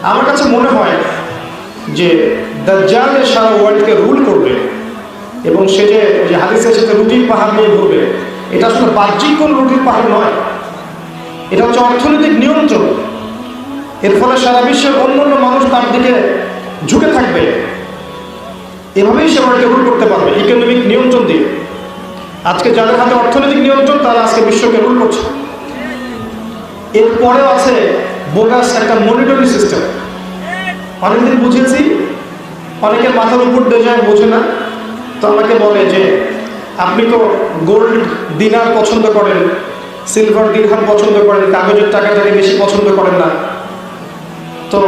আমার কাছে মনে হয় যে দাজ্জাল সারা ওয়ার্ল্ডকে রুল করবে এবং সে যে হাদিসের সাথে রুটির পাহাড় নিয়ে ঘুরবে, এটা আসলে বাহ্যিক কোন রুটির পাহাড় নয়, এটা হচ্ছে অর্থনৈতিক নিয়ন্ত্রণ। এর ফলে সারা বিশ্বের অন্যান্য মানুষ তার দিকে ঝুঁকে থাকবে, এভাবেই সে ওয়ার্ল্ডকে রুল করতে পারবে ইকোনমিক নিয়ন্ত্রণ দিয়ে। আজকে যাদের হাতে অর্থনৈতিক নিয়ন্ত্রণ তারা আজকে বিশ্বকে রুল করছে। এরপরেও আছে বোগাস একটা মনিটরি সিস্টেম। অনেকদিন বুঝেছি, অনেকের মাথার উপর দিয়ে যায়, বোঝে না। তো আমাকে বলে যে আপনি তো গোল্ড দিনার পছন্দ করেন, সিলভার দিরহাম পছন্দ করেন, কাগজের টাকাটাকে বেশি পছন্দ করেন না, তো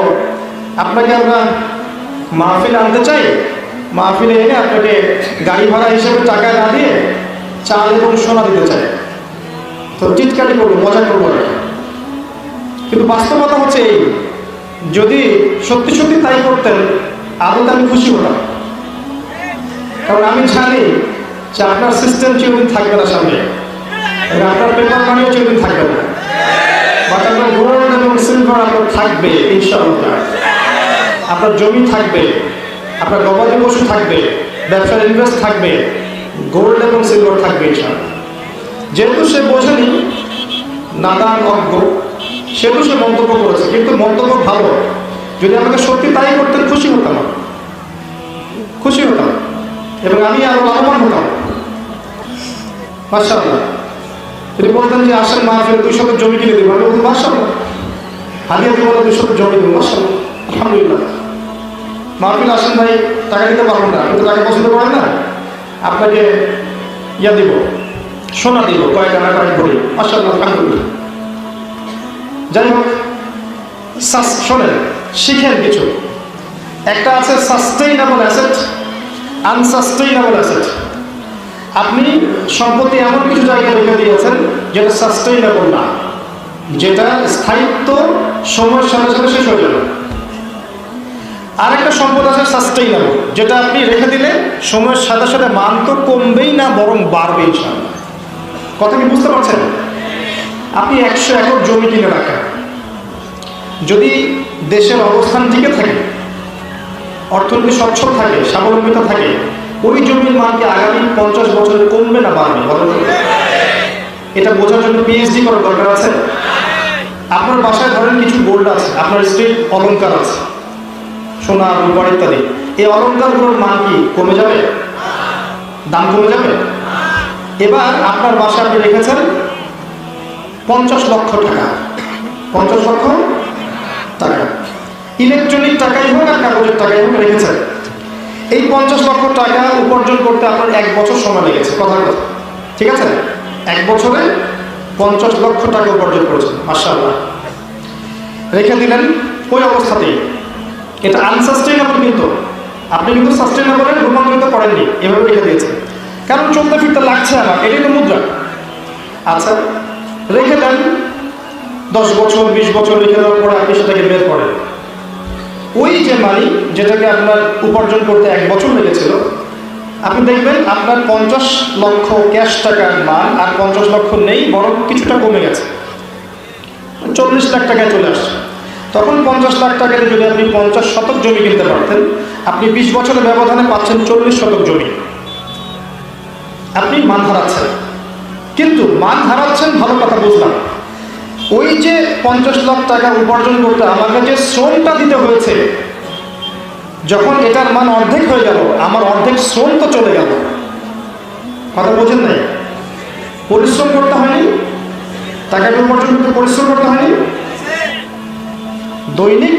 আপনাকে আমরা মাহফিলে আনতে চাই, মাহফিলে এনে আপনাকে গাড়ি ভাড়া হিসেবে টাকা না দিয়ে চাল এবং সোনা দিতে চাই। তো টিটকারি করবো, মজা করবো আর কি। কিন্তু বাস্তবতা হচ্ছে এই, যদি সত্যি সত্যি তাই করতেন আরও তো আমি খুশি হতাম। কারণ আমি জানি যে আপনার সিস্টেম চিরদিন থাকবে না সামনে, এবং আপনার পেপার মানিও চিরদিন থাকবে না, বাট আপনার গোল্ড এবং সিলভার আপনার থাকবে ইনশাআল্লাহ। আপনার জমি থাকবে, আপনার গবাদি পশু থাকবে, ব্যবসার ইনভেস্ট থাকবে, গোল্ড এবং সিলভার থাকবে ইনশাআল্লাহ। যেহেতু সে বোঝেনি, নাদান অজ্ঞ, সেহেতু সে মন্তব্য করেছে, কিন্তু মন্তব্য ভালো। যদি আমাকে সত্যি তাই করতেন খুশি হতাম, খুশি হতাম, এবং আমি আরো লাভবান হতাম মাশাআল্লাহ। যদি বলতেন যে আসেন মাহফিলে 200 জমি কিনে দেবো, আমি বলতাম মাশাআল্লাহ, হাদিয়া দিব 200 জমি দেবো, মাশাআল্লাহ আলহামদুলিল্লাহ। মাহফিলে আসেন ভাই, টাকা দিতে পারবেন না, কিন্তু টাকা পছন্দ করেন না, আপনাকে ইয়া দিব, সোনা দিব, কয়েক আনা কয়েক ভরি, মাশাআল্লাহ আলহামদুলিল্লাহ। যাই হোক, শোনেন, শিখেন কিছু। একটা আছে সাস্টেইনেবল অ্যাসেট, আনসাস্টেইনেবল অ্যাসেট। আপনি সম্পত্তি এমন কিছু জায়গায় রেখে দিয়েছেন যেটা সাস্টেইনেবল না, যেটা স্থায়িত্ব সময়ের সাথে সাথে শেষ হয়ে যাবে। আর একটা সম্পদ আছে সাস্টেইনেবল, যেটা আপনি রেখে দিলে সময়ের সাথে সাথে মান তো কমবেই না, বরং বাড়বে ইনশাআল্লাহ। কথা কি বুঝতে পারছেন? আপনি 100 একর জমি কিনে রাখেন, যদি দেশের অবস্থান টিকে থাকে, অর্থনীতি সচ্ছল থাকে, স্বাবলম্বিতা থাকে, ওই জমির মান কি আগামী 50 বছরে কমবে না বাড়বে? এটা বোঝার জন্য পিএইচডি করার দরকার আছে? আপনার বাসায় ধরেন কিছু গোল্ড আছে, আপনার স্ত্রীর অলংকার আছে, সোনা রূপার ইত্যাদি, এই অলংকারগুলোর মান কি কমে যাবে? দাম কমে যাবে? এবার আপনার বাসায় আপনি রেখেছেন 50 লক্ষ টাকা, 50 লক্ষ টাকা, ইলেকট্রনিক টাকাই হোক আর কাগজের টাকাই হোক রেখেছেন। এই 50 লক্ষ টাকা উপার্জন করতে আপনার 1 বছর সময় লেগেছে, কথার কথা, ঠিক আছে? 1 বছরে 50 লক্ষ টাকা উপার্জন করেছেন, মাশাআল্লাহ। রেখে দিলেন ওই অবস্থাতেই। এটা আনসাস্টেইনেবল, কিন্তু আপনি কিন্তু সাস্টেইনেবলে রূপান্তরিত করেননি, এভাবে রেখে দিয়েছেন। কারণ চলতে ফিরতে লাগছে আমার, এটাই তো মুদ্রা। আচ্ছা, রেখে দেন 10 বছর 20 বছর রেখে দেওয়ার পরে আপনি সেটাকে বের করেন। ওই যে মানি যেটাকে আপনার উপার্জন করতে 1 বছর লেগেছিল, আপনি দেখবেন আপনার 50 লক্ষ ক্যাশ টাকার মান আর 50 লক্ষ নেই, বরং কিছুটা কমে গেছে, 40 লাখ টাকায় চলে আসছে। তখন 50 লাখ টাকাতে যদি আপনি 50 শতক জমি কিনতে পারতেন, আপনি 20 বছরের ব্যবধানে পাচ্ছেন 40 শতক জমি। আপনি মান হারাচ্ছেন, কিন্তু মান হারাচ্ছেন ভালো কথা বুঝলাম, ওই যে 50 লাখ টাকা উপার্জন করতে আমাকে যে শ্রমটা দিতে হয়েছে, যখন এটার মান অর্ধেক হয়ে গেল, আমার অর্ধেক শ্রম তো চলে গেল। কথা বোঝেন নাই? পরিশ্রম করতে হয়নি, টাকাটা উপার্জন করতে পরিশ্রম করতে হয়নি। দৈনিক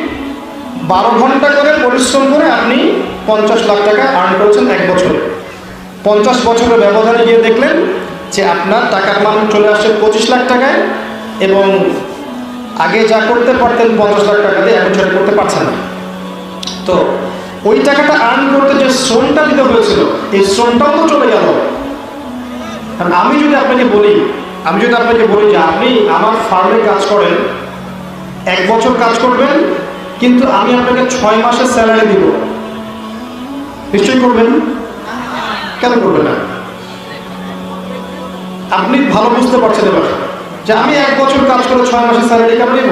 12 ঘন্টা করে পরিশ্রম করে আপনি 50 লাখ টাকা আর্ন করেছেন 1 বছরে। 50 বছরের ব্যবধানে গিয়ে দেখলেন যে আপনার টাকার মান চলে আসছে 25 লাখ টাকায়, এবং আগে যা করতে পারতেন 50 লাখ টাকা দিয়ে, এখন সেটা করতে পারছেন না। তো ওই টাকাটা আর্ন করতে যে শ্রমটা দিতে হয়েছিল, এই শ্রমটাও তো চলে গেল। কারণ আমি যদি আপনাকে বলি যে আপনি আমার ফার্মে কাজ করেন, 1 বছর কাজ করবেন, কিন্তু আমি আপনাকে 6 মাসের স্যালারি দিব, নিশ্চয়ই করবেন? কেন করবেন না? আপনি ভালো বুঝতে পারছেন এবার যে আমি 1 বছর কাজ করে 6 মাসের স্যালারি কেন নিব?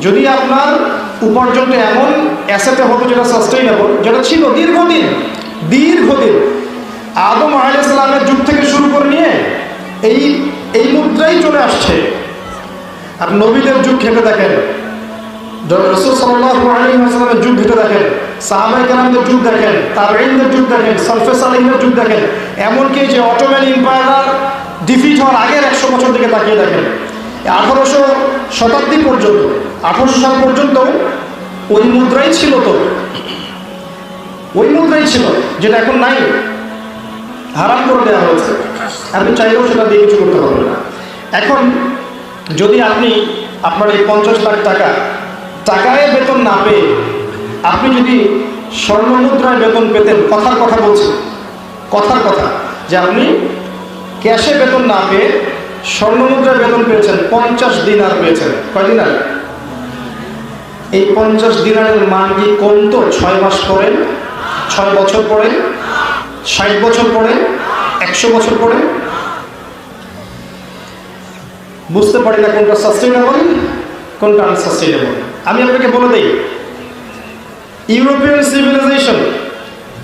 যদি আপনার উপার্জনটা এমন অ্যাসেটে হতো যেটা সাস্টেইনেবল, যেটা ছিল দীর্ঘদিন। আদম আলাইহিস সালামের যুগ থেকে শুরু করে নিয়ে এই মুদ্রাই চলে আসছে। আর নবীদের যুগ ঘেঁটে দেখেন, রাসূল সাল্লাল্লাহু আলাইহি ওয়াসাল্লামের যুগ ঘেঁটে দেখেন, সাহাবায়ে কেরামদের যুগ দেখেন, তাবেঈনদের যুগ দেখেন, সালফে সালেহিনের যুগ দেখেন, এমনকি যে অটোম্যান এম্পায়ার ডিফিট হওয়ার আগের 100 বছর দিকে তাকিয়ে দেখেন। 1800 শতাব্দী পর্যন্ত, 1800 সাল পর্যন্ত ওই মুদ্রাই ছিল। তো ওই মুদ্রাই ছিল, যেটা এখন নাই, হারাম করে দেওয়া হয়েছে। আপনি চাইলেও সেটা দিয়ে কিছু করতে পারবেন না। এখন যদি আপনি আপনার এই 50 লাখ টাকায় বেতন না পেয়ে আপনি যদি স্বর্ণ মুদ্রায় বেতন পেতেন, কথার কথা যে আপনি ক্যাশে বেতন না পেয়ে স্বর্ণ মুদ্রায় বেতন পেয়েছেন, 50 দিনার পেয়েছেন। কয় দিনার? এই 50 দিনারের মান কি কমতো 6 মাস পরে, 6 বছর পরে, 60 বছর পরে, 100 বছর পরে? বুঝতে পারি না কোনটা সাস্টেইনেবল, কোনটা আনসাস্টেইনেবল। আমি আপনাকে বলে দিই, ইউরোপিয়ান সিভিলাইজেশন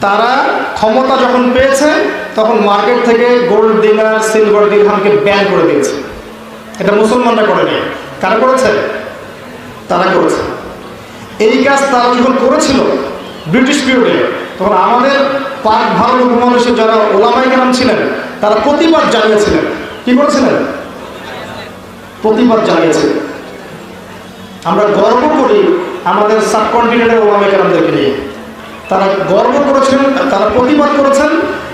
তারা ক্ষমতা যখন পেয়েছে তখন মার্কেট থেকে গোল্ড দিনার, সিলভার দিরহামকে ব্যান করে দিয়েছে। এটা মুসলমানরা করেনি। কারা করেছে? তারা করেছে। এই কাজ তারা যখন করেছিল ব্রিটিশ পিরিয়ডে, তখন আমাদের পাক ভারত উপমহাদেশের যারা ওলামায়ে কেরাম ছিলেন তারা প্রতিবাদ জানিয়েছিলেন। কি করেছিলেন? প্রতিবাদ জানিয়েছিলেন। আমরা গর্ব করি আমাদের সাবকন্টিনেন্টের ওলামায়ে কেরামদেরকে নিয়ে। তারা গর্ব করেছেন, তারা প্রতিবাদ করেছেন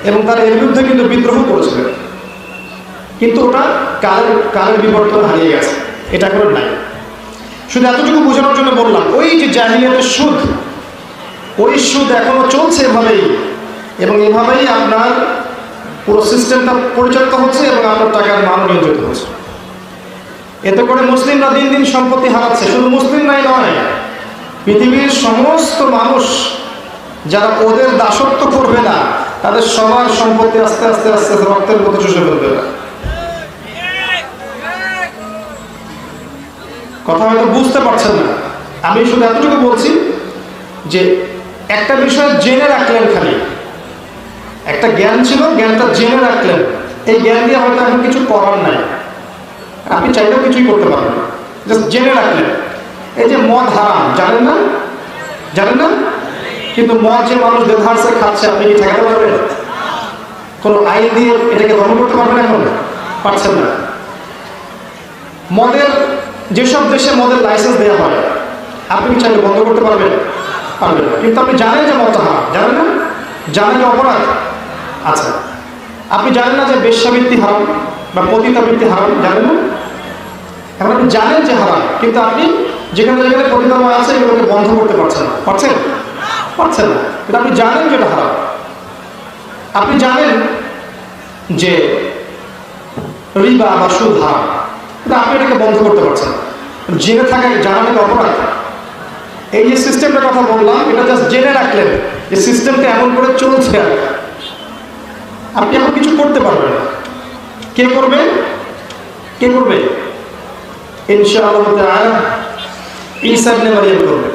এবং তারা এর বিরুদ্ধে কিন্তু বিদ্রোহ করেছিলেন। কিন্তু ওটা কালের বিবর্তন হারিয়ে গেছে, এটা এখন নাই। শুধু এতটুকু বোঝানোর জন্য বললাম, ওই যে জাহিলিয়াতের সুদ, ওই সুদ এখনো চলছে এভাবেই, এবং এভাবেই আপনার পুরো সিস্টেমটা পরিচালিত হচ্ছে এবং আপনার টাকার মান নিয়ন্ত্রিত হচ্ছে। এতে করে মুসলিমরা দিন দিন সম্পত্তি হারাচ্ছে। শুধু মুসলিমরাই নয়, পৃথিবীর সমস্ত মানুষ যারা ওদের দাসত্ব করবে না, তাদের সবার সম্পত্তি আস্তে আস্তে আস্তে রক্তের মতো চষে ফেলবে না। কথা হয়তো বুঝতে পারছেন না। আমি শুধু এতটুকু বলছি যে একটা বিষয় জেনে রাখলেন, খালি একটা জ্ঞান ছিল, জ্ঞানটা জেনে রাখলেন। এই জ্ঞান দিয়ে হয়তো এখন কিছু করার নাই, আপনি চাইলেও কিছুই করতে পারবেন না, জাস্ট জেনে রাখলেন। এই যে মদ হারাম, জানেন না? কিন্তু মদ যে মানুষ দেধারসে খাচ্ছে, আপনি কি ঠেকাতে পারবেন? কোনো আইন দিয়ে এটাকে বন্ধ করতে পারবেন? এখন পারছেন না। মদের যেসব দেশে মদের লাইসেন্স দেওয়া হয়, আপনি কি চাইলে বন্ধ করতে পারবেন? পারবেন না। কিন্তু আপনি জানেন যে মদটা হারাম, জানেন না? জানেন যে অপরাধ। আচ্ছা, আপনি জানেন না যে বেশ্যাবৃত্তি হারাম বা পতিতাবৃত্তি হারাম? জানেন না? এখন আপনি জানেন যে হারাম, কিন্তু আপনি যেখানে যেখানে পতিতালয় আছে এগুলোকে বন্ধ করতে পারছেন না। পারছেন না। কিন্তু আপনি জানেন যে এটা হারাম। আপনি জানেন যে রিবা বা সুদ হারাম, কিন্তু আপনি এটাকে বন্ধ করতে পারছেন না। জেনে থাকা জানাটাকে অপরাধ। এই যে সিস্টেমটার কথা বললাম, এটা জাস্ট জেনে রাখলেন যে সিস্টেমটা এমন করে চলছে, আর আপনি এখন কিছু করতে পারবেন না। কে করবে? ইনশাআল্লাহ ঈসা ইবনে মারইয়াম করবে।